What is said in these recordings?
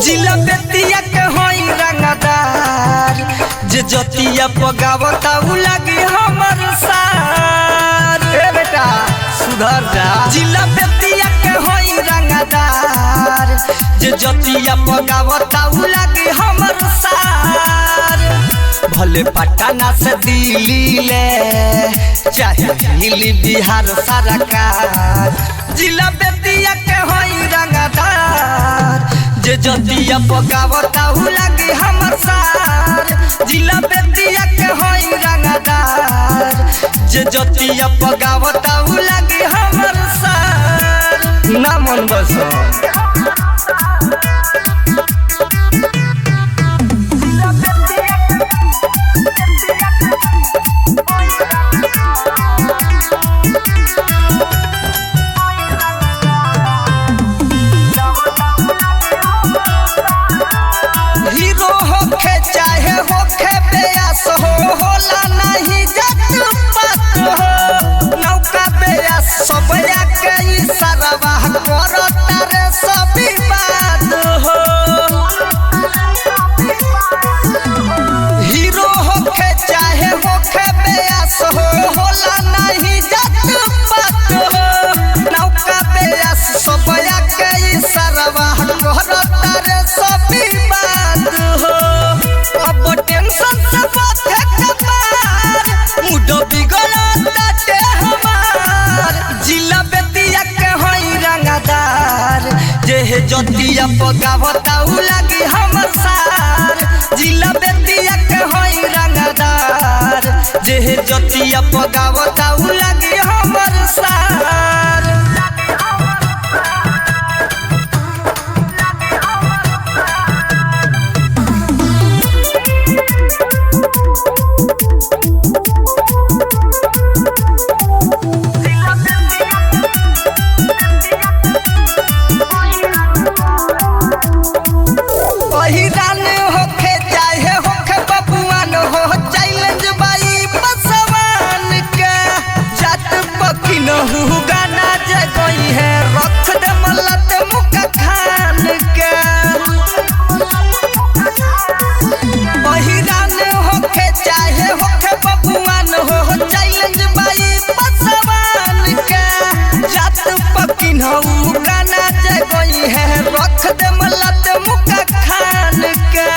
जिला बेतिया के होई रंगदार जे जतिया पगावता उ लगी हमर सार। ए बेटा सुधर जा। जिला बेतिया के होई रंगदार जे जतिया पगावता उ लगी हमर सार। भले पटना से दिल्ली ले चाहे दिल्ली बिहार सरकार। जिला बेतिया के होई रंगदार जे जतिया पगावता उ लगी हमर सार। जिला बेतिया के होई रंगदार जे जतिया पगावता उ लगी हमर सार। ना मन बस हीरो होखे चाहे होखे बेयास हो होला नहीं जत पात हो। नौका बेयास सब के इशारा करता रे सभी बात हो। हीरो होखे चाहे होखे बेयास हो होला नहीं जत पात हो। नौका बेयास सब के इशारा करता रे सभी बात हो। अब टेंशन से बाथे कपार मुड बिगड़ता ते हमार। जिला बेतिया के होई रंगदार जे जतिया पगावता उ लगी हमर सार। जिला बेतिया के होई रंगदार जे जतिया पगावता उ लगी हमर सार। पहिरान होखे चाहे होखे बबुआन हो चैलेंज बाई पसवान के। जात पकिन हु गाना जे गई है रख दे मलत मुख खान के। पहिरान होखे चाहे होखे बबुआन हो चैलेंज बाई पसवान के। जात पकिन हु गाना जे गई है रख दे मलत मुख खान के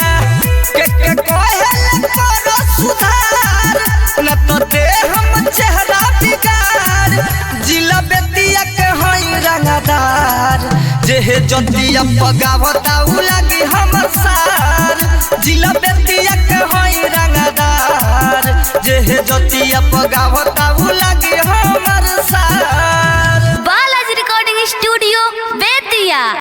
कहल करो सुधार न तो दे हम चेहरा बिगाड़। जिला बेतिया के होई रंगदार जे जतिया पगावता उ लगी हमर सार। जिला बेतिया के होई रंगदार जे जतिया पगावता उ लगी